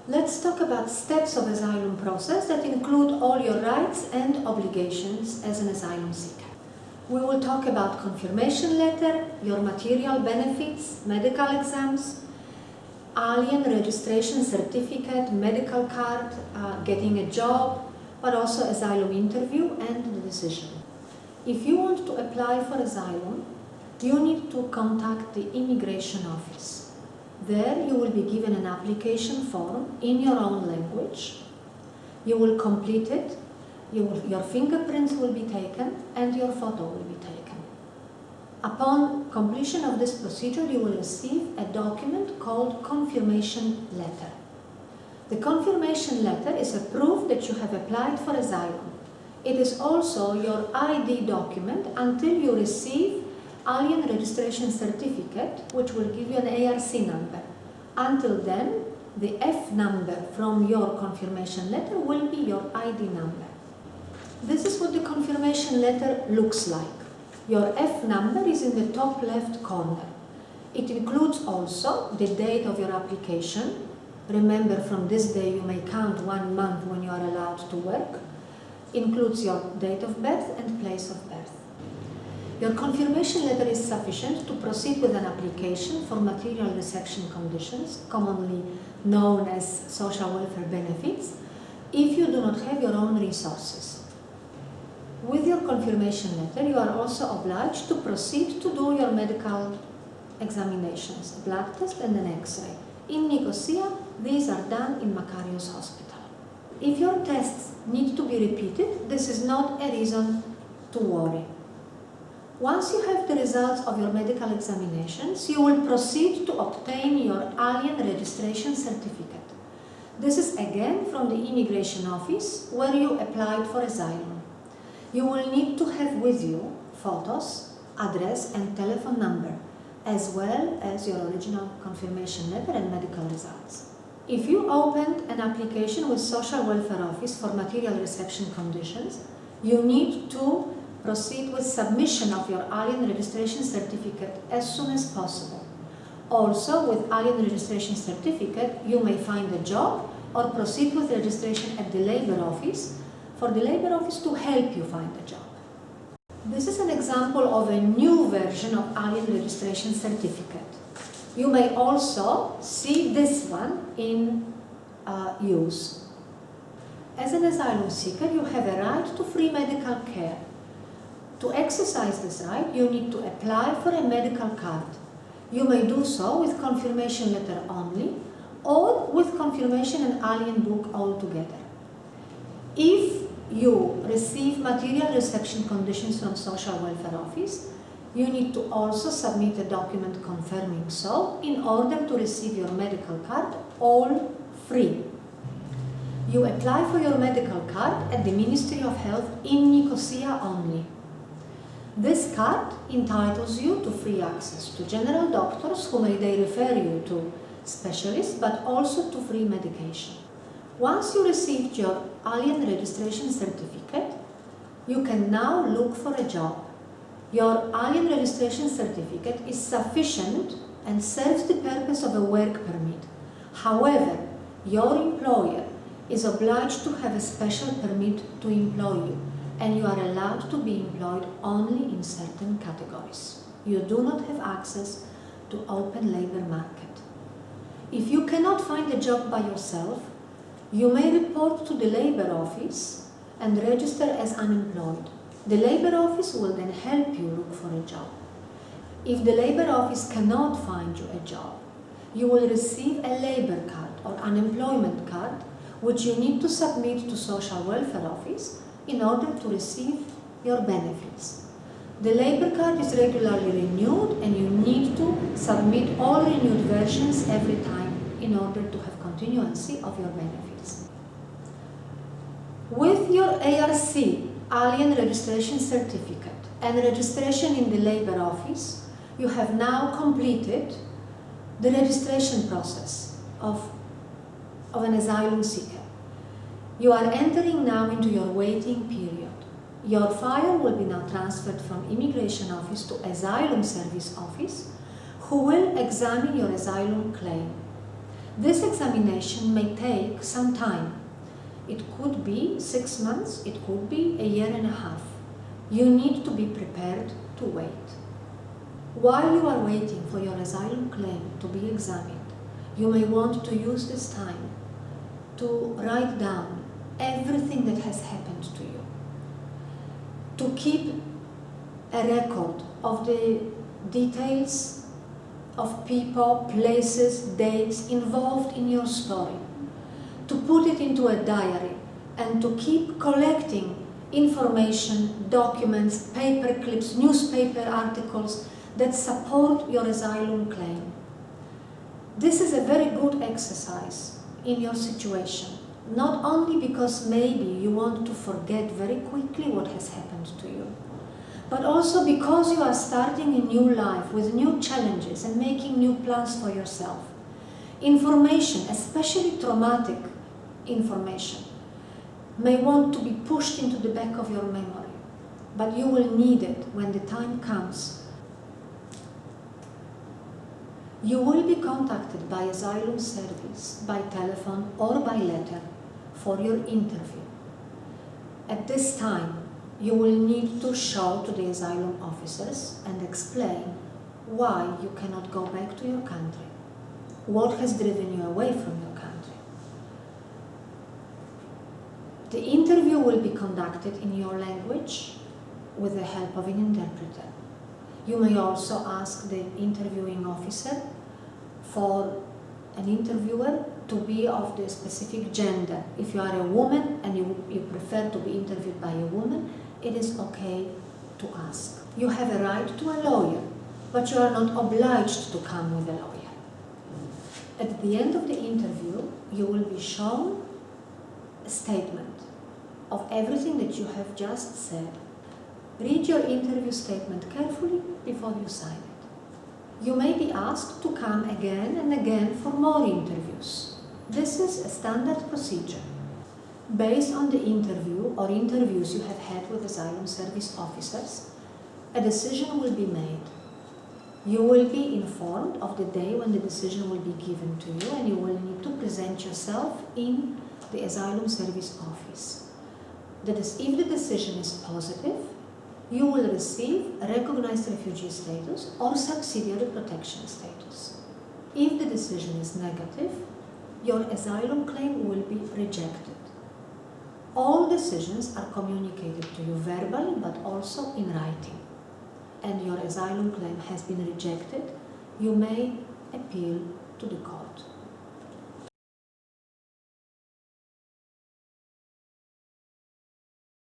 Let's talk about steps of asylum process that include all your rights and obligations as an asylum seeker. We will talk about confirmation letter, your material benefits, medical exams, alien registration certificate, medical card, getting a job, but also asylum interview and the decision. If you want to apply for asylum, you need to contact the immigration office. There you will be given an application form in your own language. You will complete it, your fingerprints will be taken and your photo will be taken. Upon completion of this procedure, you will receive a document called confirmation letter. The confirmation letter is a proof that you have applied for asylum. It is also your ID document until you receive alien registration certificate, which will give you an ARC number. Until then, the F number from your confirmation letter will be your ID number. This is what the confirmation letter looks like. Your F number is in the top left corner. It includes also the date of your application. Remember, from this day you may count 1 month when you are allowed to work. Includes your date of birth and place of birth. Your confirmation letter is sufficient to proceed with an application for material reception conditions, commonly known as social welfare benefits, if you do not have your own resources. With your confirmation letter, you are also obliged to proceed to do your medical examinations, a blood test and an X-ray. In Nicosia, these are done in Makarios Hospital. If your tests need to be repeated, this is not a reason to worry. Once you have the results of your medical examinations, you will proceed to obtain your alien registration certificate. This is again from the immigration office where you applied for asylum. You will need to have with you photos, address and telephone number, as well as your original confirmation letter and medical results. If you opened an application with Social Welfare Office for material reception conditions, you need to proceed with submission of your alien registration certificate as soon as possible. Also, with alien registration certificate, you may find a job or proceed with registration at the Labor Office for the Labor Office to help you find a job. This is an example of a new version of alien registration certificate. You may also see this one in use. As an asylum seeker, you have a right to free medical care. To exercise this right, you need to apply for a medical card. You may do so with confirmation letter only or with confirmation and alien book altogether. If you receive material reception conditions from Social Welfare Office, you need to also submit a document confirming so in order to receive your medical card all free. You apply for your medical card at the Ministry of Health in Nicosia only. This card entitles you to free access to general doctors who may they refer you to specialists, but also to free medication. Once you received your alien registration certificate, you can now look for a job. Your alien registration certificate is sufficient and serves the purpose of a work permit. However, your employer is obliged to have a special permit to employ you, and you are allowed to be employed only in certain categories. You do not have access to open labor market. If you cannot find a job by yourself, you may report to the Labor Office and register as unemployed. The Labor Office will then help you look for a job. If the Labor Office cannot find you a job, you will receive a labor card or unemployment card, which you need to submit to Social Welfare Office in order to receive your benefits. The labor card is regularly renewed and you need to submit all renewed versions every time in order to have continuancy of your benefits. With your ARC, Alien Registration Certificate, and registration in the Labor Office, you have now completed the registration process of an asylum seeker. You are entering now into your waiting period. Your file will be now transferred from Immigration Office to Asylum Service Office, who will examine your asylum claim. This examination may take some time. It could be 6 months, it could be a year and a half. You need to be prepared to wait. While you are waiting for your asylum claim to be examined, you may want to use this time to write down everything that has happened to you, to keep a record of the details of people, places, dates involved in your story, to put it into a diary and to keep collecting information, documents, paper clips, newspaper articles that support your asylum claim. This is a very good exercise in your situation, not only because maybe you want to forget very quickly what has happened to you, but also because you are starting a new life with new challenges and making new plans for yourself. Information, especially traumatic information, may want to be pushed into the back of your memory, but you will need it when the time comes. You will be contacted by Asylum Service, by telephone or by letter for your interview. At this time, you will need to show to the asylum officers and explain why you cannot go back to your country, what has driven you away from your country. The interview will be conducted in your language with the help of an interpreter. You may also ask the interviewing officer for an interviewer to be of the specific gender. If you are a woman and you prefer to be interviewed by a woman, it is okay to ask. You have a right to a lawyer, but you are not obliged to come with a lawyer. At the end of the interview, you will be shown a statement of everything that you have just said. Read your interview statement carefully before you sign it. You may be asked to come again and again for more interviews. This is a standard procedure. Based on the interview or interviews you have had with Asylum Service officers, a decision will be made. You will be informed of the day when the decision will be given to you, and you will need to present yourself in the Asylum Service office. That is, if the decision is positive, you will receive recognized refugee status or subsidiary protection status. If the decision is negative, your asylum claim will be rejected. All decisions are communicated to you verbally, but also in writing. And your asylum claim has been rejected, you may appeal to the court.